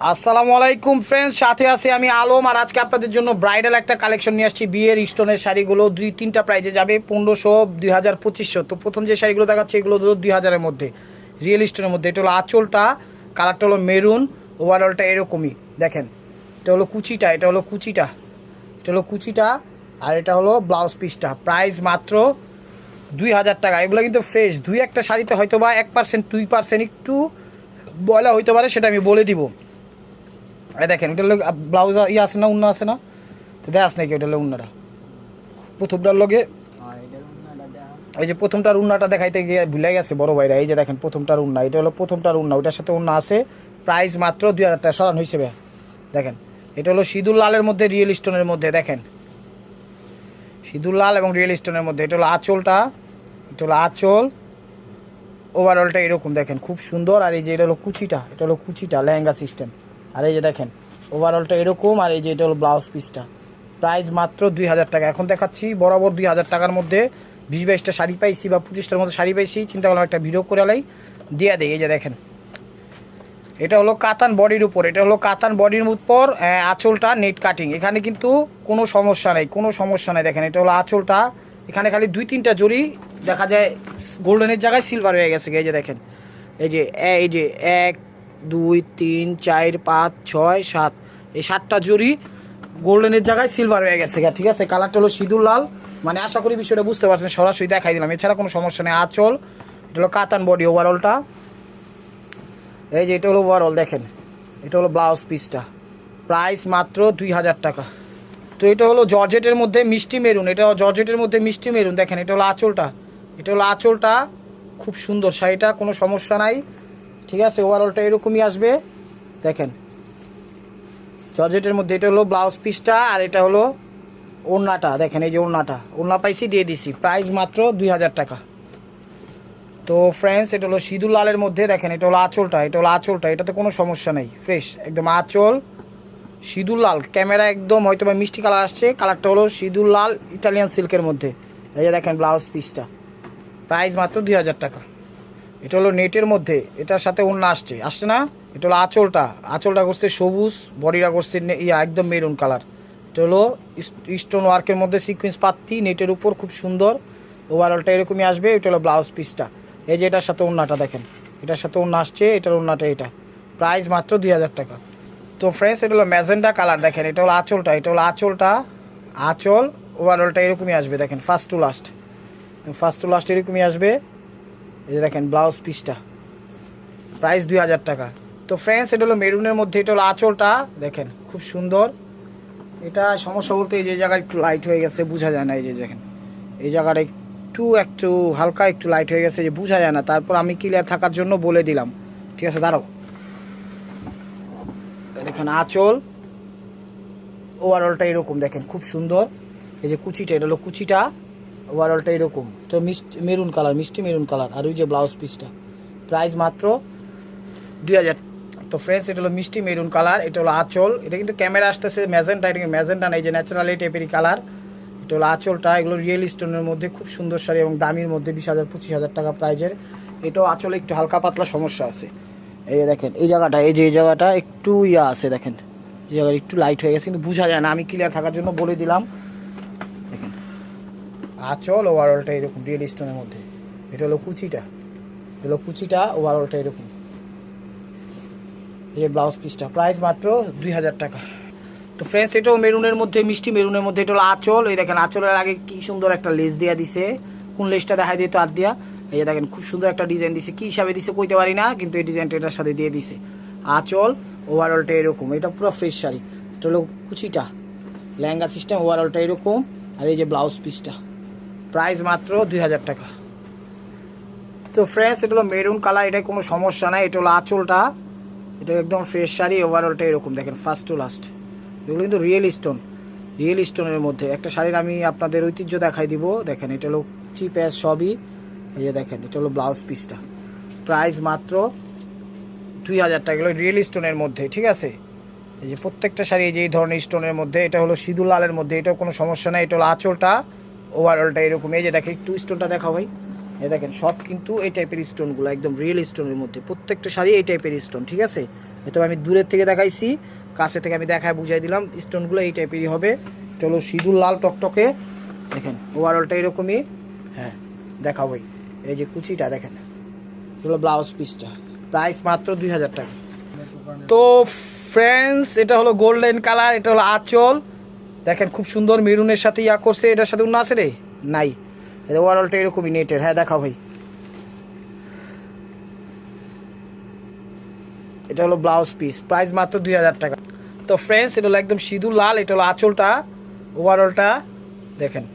আসসালামু আলাইকুম ফ্রেন্ডস, সাথে আছি আমি আলম। আর আজকে আপনাদের জন্য ব্রাইডাল একটা কালেকশন নিয়ে আসছি। বিয়ের স্টোনের শাড়িগুলো 2-3টা প্রাইজে যাবে, 1500, 2000, 2500। তো প্রথম যে শাড়িগুলো দেখাচ্ছে এগুলো 2000-এর মধ্যে, রিয়েল স্টোনের মধ্যে। এটা হলো আঁচলটা, কালারটা হলো মেরুন, ওভারঅলটা এরকমই দেখেন। এটা হলো কুচিটা, এটা হলো কুচিটা, এটা হলো কুচিটা, আর এটা হলো ব্লাউজ পিসটা। প্রাইস মাত্র 2000 টাকা। এগুলো কিন্তু ফ্রেশ। দুই একটা শাড়িতে হয়তো বা 1%, 2% একটু বয়লা হইতে পারে, সেটা আমি বলে দিব। দেখেন ওটার লোক ব্লাউজ ইয়ে আছে না, উন্না আছে না, তো দেখাস নাকি ওটার লোক উন্নাটা প্রথমটার লগে। ওই যে প্রথমটার উন্নাটা দেখাইতে গিয়ে ভুলে গেছে বড় ভাইরা। এই যে দেখেন প্রথমটার উন্না, এটা হলো প্রথমটার উন্না, ওটার সাথে উন্না আছে। প্রাইস মাত্র 2000 টাকা। সরান হিসেবে দেখেন, এটা হলো সিঁদুর লালের মধ্যে, রিয়েল স্টোনের মধ্যে। দেখেন সিঁদুর লাল এবং রিয়েল স্টোনের মধ্যে। এটা হলো আঁচলটা, এটা হলো আঁচল, ওভারঅলটা এরকম দেখেন, খুব সুন্দর। আর এই যে এটা হলো কুচিটা, এটা হলো কুচিটা, লেহেঙ্গা সিস্টেম। আর এই যে দেখেন ওভারঅলটা এরকম। আর এই যে এটা হলো ব্লাউজ পিসটা। প্রাইস মাত্র 2000 টাকা। এখন দেখাচ্ছি বরাবর 2000 টাকার মধ্যে 20-22টা শাড়ি পাইছি, বা 25টার মধ্যে শাড়ি পাইছি। চিন্তা করলাম একটা ভিডিও করে লাই দিয়ে দেয়। এই যে দেখেন, এটা হলো কাতান বডির উপর, এটা হলো কাতান বডির উপর আঁচলটা নেট কাটিং। এখানে কিন্তু কোনো সমস্যা নেই, কোনো সমস্যা নেই। দেখেন এটা হলো আঁচলটা, এখানে খালি 2-3টা জড়ি দেখা যায় গোল্ডেনের জায়গায় সিলভার হয়ে গেছে। এই যে দেখেন, এই যে 1, 2, 3, 4, 5, 6, 7, এই 7টা জড়ি গোল্ডেনের জায়গায় সিলভার হয়ে গেছে। ঠিক আছে, কালারটা হলো সিঁদুর লাল। মানে আশা করি বিষয়টা বুঝতে পারছেন, সরাসরি দেখাই দিলাম, এছাড়া কোনো সমস্যা নেই। আঁচল, এটা হলো কাতান বডি, ওভারঅলটা এই যে এটা হলো ওভারঅল। দেখেন এটা হলো ব্লাউজ পিসটা। প্রাইস মাত্র 2000 টাকা। তো এটা হলো জর্জেটের মধ্যে মিষ্টি মেরুন, এটা জর্জেটের মধ্যে মিষ্টি মেরুন। দেখেন এটা হলো আঁচলটা, এটা হলো আঁচলটা, খুব সুন্দর শাড়িটা, কোনো সমস্যা নাই। ঠিক আছে, ওভারঅলটা এরকমই আসবে। দেখেন জর্জেটের মধ্যে, এটা হলো ব্লাউজ পিসটা। আর এটা হলো ওড়নাটা। দেখেন এই যে ওড়নাটা, ওড়না পাইছি, দিয়ে দিছি। প্রাইস মাত্র 2000 টাকা। তো ফ্রেন্ডস, এটা হলো সিঁদুর লালের মধ্যে। দেখেন এটা হলো আঁচলটা, এটা হলো আঁচলটা, এটাতে কোনো সমস্যা নেই, ফ্রেশ একদম আঁচল সিঁদুর লাল। ক্যামেরা একদম হয়তো বা মিষ্টি কালার আসছে, কালারটা হলো সিঁদুর লাল ইটালিয়ান সিল্কের মধ্যে। এই যে দেখেন ব্লাউজ পিসটা। প্রাইস মাত্র 2000 টাকা। এটা হলো নেটের মধ্যে, এটার সাথে অন্য আসছে আসছে না। এটা হলো আঁচলটা, আঁচলটা করছে সবুজ, বডিটা করছে একদম মেরুন কালার। এটা হলো স্টোন ওয়ার্কের মধ্যে সিকোয়েন্স পাত্তি, নেটের উপর, খুব সুন্দর। ওভারঅলটা এরকমই আসবে। এটা হলো ব্লাউজ পিসটা। এই যে এটার সাথে ওড়নাটা দেখেন, এটার সাথে ওড়না আসছে, এটার ওড়নাটা এটা। প্রাইস মাত্র 2000 টাকা। তো ফ্রেন্ডস, এটা হলো ম্যাজেন্ডা কালার। দেখেন এটা হলো আঁচলটা, এটা হলো আঁচলটা, আঁচল, ওভারঅলটা এরকমই আসবে। দেখেন first to last, first to last এরকমই আসবে। এই যে দেখেন ব্লাউজ পিসটা। প্রাইস 2000 টাকা। তো ফ্রেন্ডস, এটা হলো মেরুনের মধ্যে, এটা হলো আঁচলটা। দেখেন খুব সুন্দর। এটা সমস্যা বলতে এই যে জায়গায় একটু লাইট হয়ে গেছে, বোঝা যায় না। এই যে দেখেন এই জায়গাটা একটু হালকা একটু লাইট হয়ে গেছে, যে বোঝা যায় না। তারপর আমি ক্লিয়ার থাকার জন্য বলে দিলাম। ঠিক আছে, দাঁড়াও। দেখেন আঁচল, ওভারঅলটা এরকম। দেখেন খুব সুন্দর। এই যে কুচিটা, এটা হলো কুচিটা, ওভারঅলটা এরকম। তো মিষ্টি মেরুন কালার, মিষ্টি মেরুন কালার। আর ওই যে ব্লাউজ পিসটা। প্রাইস মাত্র 2000। তো ফ্রেন্ডস, এটা হলো মিষ্টি মেরুন কালার, এটা হলো আঁচল। এটা কিন্তু ক্যামেরা আসতেছে ম্যাজেন্টা, এটা ম্যাজেন্টা না, এই যে ন্যাচারাল এই টাইপেরই কালার। এটা হলো আঁচলটা। এগুলো রিয়েল স্টোনের মধ্যে, খুব সুন্দর শাড়ি এবং দামির মধ্যে, 20,000 25,000 টাকা প্রাইজের। এটাও আঁচলে একটু হালকা পাতলা সমস্যা আছে। এই যে দেখেন এই জায়গাটা, এই যে এই জায়গাটা একটু ইয়া আছে। দেখেন এই জায়গাটা একটু লাইট হয়ে গেছে, কিন্তু বোঝা যায় না, আমি ক্লিয়ার থাকার জন্য বলে দিলাম। দেখেন আঁচল, ওভারঅলটা এরকম রিয়েল স্টোনের মধ্যে। এটা হলো কুচিটা, এটা হলো কুচিটা, ওভারঅলটা এরকম। এই যে ব্লাউজ পিসটা। প্রাইস মাত্র 2000 টাকা। তো ফ্রেন্ডস, এটাও মেরুনের মধ্যে, মিষ্টি মেরুনের মধ্যে। এটা হলো আঁচল। এই দেখেন আঁচলের আগে কি সুন্দর একটা লেস দেওয়া দিছে। কোন লেসটা দেখাই দিত আর দিয়া। এই যে দেখেন খুব সুন্দর একটা ডিজাইন দিছে, কি হিসাবে দিছে কইতে পারি না, কিন্তু এই ডিজাইনটা এটার সাথে দিয়ে দিছে। আঁচল, ওভারঅলটা এরকম। এটা পুরো ফ্রেশ শাড়ি। এটা হলো কুচিটা, লেহেঙ্গা সিস্টেম, ওভারঅলটা এরকম। আর এই যে ব্লাউজ পিসটা। প্রাইস মাত্র 2000 টাকা। তো ফ্রেন্ডস, এটা হলো মেরুন কালার, এটা কোনো সমস্যা নাই। এটা হলো আঁচলটা, এটা একদম ফ্রেশ শাড়ি, ওভারঅলটা এরকম। দেখেন ফার্স্ট টু লাস্ট এগুলো কিন্তু রিয়েল স্টোন, রিয়েল স্টোনের মধ্যে একটা শাড়ির আমি আপনাদের ঐতিহ্য দেখাই দিব। দেখেন এটা হলো চিপ অ্যাজ সবই। এই যে দেখেন এটা হলো ব্লাউজ পিসটা। প্রাইস মাত্র 2000 টাকা। এগুলো রিয়েল স্টোনের মধ্যে। ঠিক আছে, এই যে প্রত্যেকটা শাড়ি এই যে এই ধরনের স্টোনের মধ্যে। এটা হলো সিঁদুর লালের মধ্যে, এটাও কোনো সমস্যা নাই। এটা হলো আঁচলটা, ওভারঅলটা এরকম। এই যে দেখেন একটু স্টোনটা দেখাও ভাই। এই দেখেন সব কিন্তু এই টাইপের স্টোনগুলো একদম রিয়েল স্টোনের মধ্যে, প্রত্যেকটা শাড়ি এই টাইপের স্টোন। ঠিক আছে, এটা আমি দূরের থেকে দেখাইছি, কাছে থেকে আমি দেখায় বুঝাই দিলাম। স্টোনগুলো এই টাইপেরই হবে। এটা হলো সিঁদুর লাল টকটকে, দেখেন ওভারঅলটা এরকমই। হ্যাঁ দেখাবোই, এই যে কুচিটা দেখেন, এগুলো ব্লাউজ পিসটা, প্রাইস মাত্র 2000 টাকা। তো ফ্রেন্ডস এটা হলো গোল্ডেন কালার, এটা হলো আঁচল, দেখেন খুব সুন্দর মেরুনের সাথে ইয়া করছে। এটার সাথে অন্য আছে রে? নাই। এটা ওভারঅলটা এরকমই নেটের। হ্যাঁ দেখাও ভাই, এটা হলো ব্লাউজ পিস, প্রাইস মাত্র 2000 টাকা। তো ফ্রেন্ডস এটা হলো একদম সিঁদুর লাল, এটা হলো আঁচলটা, ওভারঅলটা দেখেন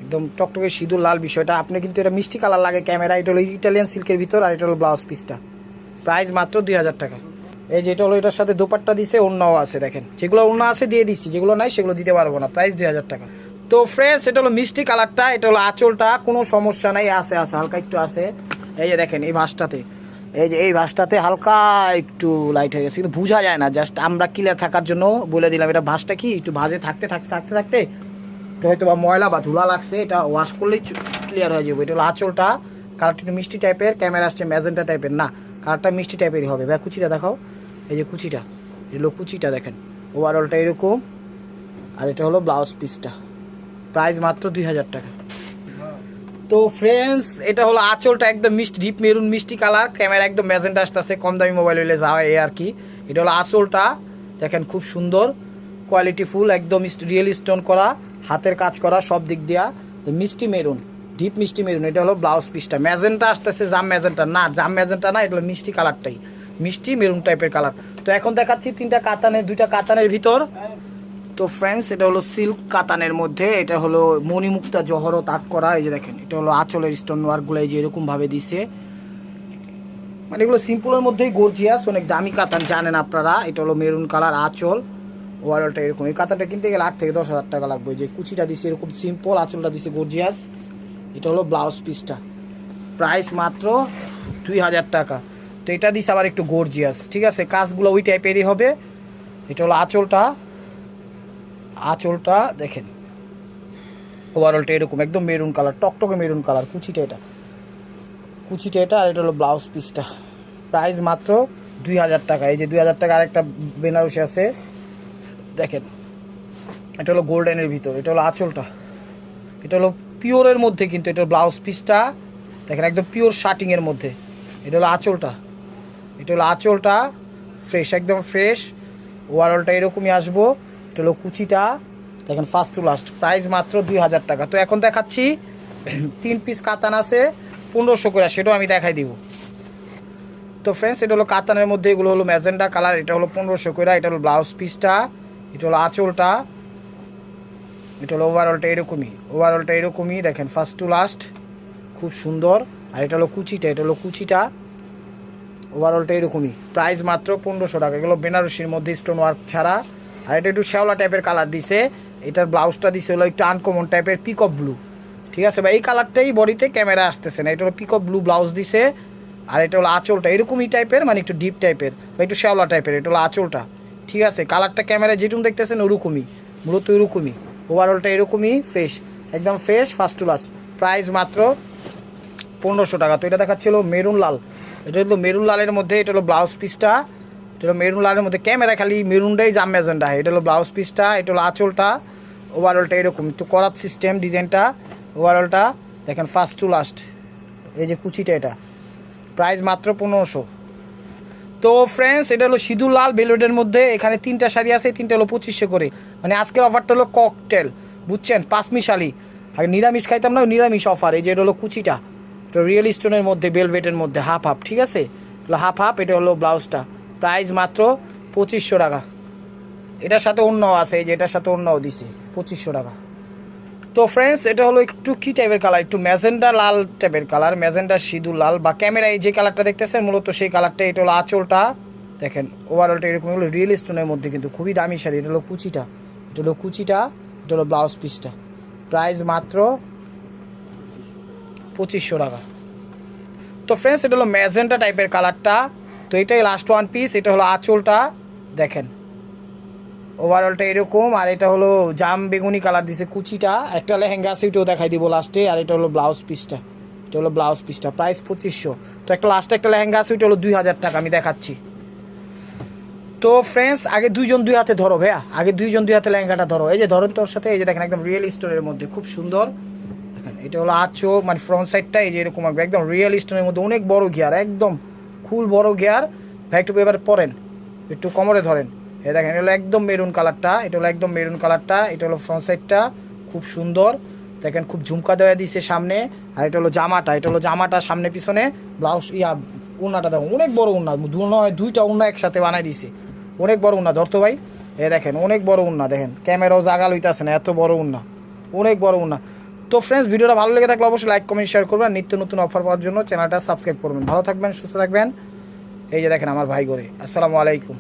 একদম টকটকে সিঁদুর লাল বিষয়টা। আপনি কিন্তু এটা মিষ্টি কালার লাগে ক্যামেরা। এটা হলো ইটালিয়ান সিল্কের ভিতর, আর এটা হলো ব্লাউজ পিসটা, প্রাইস মাত্র 2000 টাকা। এই যে এটা হলো, এটার সাথে দোপাট্টা দিছে, অন্যও আছে দেখেন, যেগুলো অন্য আছে দিয়ে দিচ্ছি, যেগুলো নাই সেগুলো দিতে পারবো না, প্রাইস 2000 টাকা। তো ফ্রেন্ডস এটা হলো মিষ্টি কালারটা, এটা হলো আঁচলটা, কোনো সমস্যা নাই, আছে হালকা একটু আছে। এই যে দেখেন এই ভাঁজটাতে, এই যে এই ভাঁজটাতে হালকা একটু লাইট হয়ে গেছে, কিন্তু বোঝা যায় না, জাস্ট আমরা ক্লিয়ার থাকার জন্য বলে দিলাম। এটা ভাঁজটা কি একটু ভাঁজে থাকতে থাকতে থাকতে থাকতে হয়তো বা ময়লা বা ধুলা লাগছে, এটা ওয়াশ করলেই ক্লিয়ার হয়ে যাবে। এটা হলো আঁচলটা, কালারটা একটু মিষ্টি টাইপের, ক্যামেরা আসছে ম্যাজেন্টা টাইপের, না কালারটা মিষ্টি টাইপেরই হবে। ভাই কুচিটা দেখাও, এই যে কুচিটা, এগুলো কুচিটা দেখেন, ওভারঅলটা এরকম, আর এটা হলো ব্লাউজ পিসটা, প্রাইস মাত্র 2000 টাকা। তো ফ্রেন্ডস এটা হলো আঁচলটা, একদম মিষ্টি ডিপ মেরুন মিষ্টি কালার, ক্যামেরা একদম ম্যাজেন্টা আসতেছে, কম দামি মোবাইল হইলে যাওয়া এই আর কি। এটা হলো আঁচলটা, দেখেন খুব সুন্দর কোয়ালিটি ফুল, একদম রিয়েল স্টোন করা, হাতের কাজ করা সব দিক দিয়া, মিষ্টি মেরুন, ডিপ মিষ্টি মেরুন। এটা হলো ব্লাউজ পিসটা, ম্যাজেন্টা আসতেছে, জাম ম্যাজেন্টা না, জাম ম্যাজেন্টা না, এটা হলো মিষ্টি কালারটাই, মিষ্টি মেরুন টাইপের কালার। তো এখন দেখাচ্ছি তিনটা কাতানের, দুইটা কাতানের ভিতর। তো ফ্রেন্ডস এটা হলো সিল্ক কাতানের মধ্যে, এটা হলো মণিমুক্তা জহরত আর্ট করা, এই যে দেখেন এটা হলো আঁচলের স্টোন ওয়ার্কগুলো এই যে এরকম ভাবে দিছে, মানে এগুলো সিম্পলের মধ্যেই গর্জিয়াস, অনেক দামি কাতান জানেন আপনারা। এটা হলো মেরুন কালার আঁচল, ওভারঅলটা এরকম। এই কাতানটা কিনতে গেলে 8 থেকে 10,000 টাকা লাগবে। যে কুচিটা দিছে এরকম সিম্পল, আঁচলটা দিছে গর্জিয়াস। এটা হলো ব্লাউজ পিসটা, প্রাইস মাত্র 2000 টাকা। তো এটা দিছে আবার একটু গর্জিয়াস, ঠিক আছে, কাজগুলো ওই টাইপেরই হবে। এটা হলো আঁচলটা, আঁচলটা দেখেন ওভারঅলটা এরকম একদম মেরুন কালার, টকটকে মেরুন কালার, কুচিটা এটা, কুচিটা এটা, আর এটা হলো ব্লাউজ পিসটা, প্রাইস মাত্র 2000 টাকা। এই যে 2000 টাকা আরেকটা বেনারসি আছে দেখেন, এটা হলো গোল্ডেনের ভিতর, এটা হলো আঁচলটা, এটা হলো পিওরের মধ্যে, কিন্তু এটা ব্লাউজ পিসটা দেখেন একদম পিওর শার্টিংয়ের মধ্যে। এটা হলো আঁচলটা, এটা হলো আঁচলটা, ফ্রেশ একদম ফ্রেশ, ওভারঅলটা এরকমই আসবো। এটা হলো কুচিটা দেখেন ফার্স্ট টু লাস্ট, প্রাইস মাত্র 2000 টাকা। তো এখন দেখাচ্ছি 3 পিস কাতান আছে 1500 করে, সেটাও আমি দেখাই দিব। তো ফ্রেন্ডস এটা হলো কাতানের মধ্যে, এগুলো হলো ম্যাজেন্ডা কালার, এটা হলো 1500 করে, এটা হলো ব্লাউজ পিসটা, এটা হলো আঁচলটা, এটা হলো ওভারঅলটা এরকমই, ওভারঅলটা এরকমই দেখেন ফার্স্ট টু লাস্ট, খুব সুন্দর। আর এটা হলো কুচিটা, এটা হলো কুচিটা, ওভারঅলটা এরকমই, প্রাইস মাত্র 1500 টাকা। এগুলো বেনারসির মধ্যে স্টোন ওয়ার্ক ছাড়া। আর এটা একটু শ্যাওলা টাইপের কালার দিছে, এটার ব্লাউজটা দিছে হলো একটু আনকমন টাইপের পিকঅপ ব্লু, ঠিক আছে ভাই, এই কালারটাই বডিতে ক্যামেরা আসতেছে না। এটা হলো পিকঅপ ব্লু ব্লাউজ দিছে, আর এটা হলো আঁচলটা এরকমই টাইপের, মানে একটু ডিপ টাইপের বা একটু শ্যাওলা টাইপের, এটা হলো আঁচলটা, ঠিক আছে। কালারটা ক্যামেরায় যেটুকু দেখতেছেন ওরকমই, মূলত ওরকমই, ওভারঅলটা এরকমই ফ্রেশ, একদম fresh first to last, price মাত্র 1500 টাকা। তো এটা দেখাচ্ছিল মেরুন লাল, এটা হলো মেরুন লালের মধ্যে, এটা হলো ব্লাউজ পিসটা, এটা হলো মেরুন লালের মধ্যে, ক্যামেরা খালি মেরুনটাই জাম ম্যাজেন্টা, এটা হলো ব্লাউজ পিসটা, এটা হলো আঁচলটা, ওভারঅলটা এরকম একটু করাত সিস্টেম ডিজাইনটা, ওভারঅলটা দেখেন ফার্স্ট টু লাস্ট। এই যে কুচিটা, এটা প্রাইস মাত্র 1500। তো ফ্রেন্ডস এটা হলো সিঁদুর লাল বেলভেটের মধ্যে, এখানে 3টা শাড়ি আছে, 3টা হলো 2500 করে, মানে আজকের অফারটা হলো ককটেল, বুঝছেন, 5 মিশালি। আর নিরামিষ খাইতাম না, নিরামিষ অফার। এই যে এটা হলো কুচিটা, এটা রিয়েল স্টোনের মধ্যে বেলভেটের মধ্যে হাফ হাফ, ঠিক আছে, হলো হাফ হাফ। এটা হলো ব্লাউজটা, প্রাইস মাত্র 2500 টাকা। এটার সাথে অন্যও আছে, এই যে এটার সাথে অন্যও দিছে 2500 টাকা। তো ফ্রেন্ডস এটা হলো একটু কি টাইপের কালার, একটু ম্যাজেন্ডা লাল টাইপের কালার, ম্যাজেন্ডা সিঁদুর লাল, বা ক্যামেরায় যে কালারটা দেখতেছেন মূলত সেই কালারটা। এটা হলো আঁচলটা দেখেন, ওভারঅলটা এরকম হলো রিয়েল স্টোনের মধ্যে, কিন্তু খুবই দামি শাড়ি। এটা হলো কুচিটা, এটা হলো কুচিটা, এটা হলো ব্লাউজ পিসটা, প্রাইস মাত্র 2500 টাকা। তো ফ্রেন্ডস এটা হলো ম্যাজেন্টা টাইপের কালারটা, তো এটাই লাস্ট ওয়ান পিস। এটা হলো আঁচলটা দেখেন, ওভারঅলটা এরকম, আর এটা হলো জাম বেগুনি কালার দিছে কুচিটা, একটা লেহেঙ্গা আছে ওইটাও দেখাই দিব লাস্টে। আর এটা হলো ব্লাউজ পিসটা, এটা হলো ব্লাউজ পিসটা, প্রাইস 2500। তো একটা লাস্টে একটা লেহেঙ্গা আছে, ওইটা হলো 2000 টাকা, আমি দেখাচ্ছি। তো ফ্রেন্ডস আগে দুইজন দুই হাতে ধরো ভাইয়া, আগে দুইজন দুই হাতে লেহেঙ্গাটা ধরো। এই যে ধরেন তোর সাথে, এই যে দেখেন একদম রিয়েল স্টোনের মধ্যে খুব সুন্দর। দেখেন এটা হলো আঁচো মানে ফ্রন্ট সাইডটা, এই যে এরকম আসবে একদম রিয়েল স্টোনের মধ্যে, অনেক বড় গিয়ার, একদম ফুল বড় গিয়ার। ভাই একটু এবার পরেন, একটু কোমরে ধরেন। এই দেখেন এটা হলো একদম মেরুন কালারটা, এটা হলো একদম মেরুন কালারটা, এটা হলো ফ্রন্ট সাইডটা খুব সুন্দর। দেখেন খুব ঝুমকা দেওয়া দিচ্ছে সামনে। আর এটা হলো জামাটা, এটা হলো জামাটা সামনে পিছনে ব্লাউজ উন্নাটা দেখো অনেক বড় উন্না, দুইটা উন্না একসাথে বানাই দিছে, অনেক বড় উন্না। ধরতো ভাই, এ দেখেন অনেক বড় উন্না, দেখেন ক্যামেরাও জাগা লইতেছে না, এত বড় উন্না, অনেক বড় উন্না। তো ফ্রেন্ডস ভিডিওটা ভালো লেগে থাকলে অবশ্যই লাইক কমেন্ট শেয়ার করবেন, নিত্য নতুন অফার পাওয়ার জন্য চ্যানেলটা সাবস্ক্রাইব করবেন। ভালো থাকবেন, সুস্থ থাকবেন। এই যে দেখেন আমার ভাই করে, আসসালামু আলাইকুম।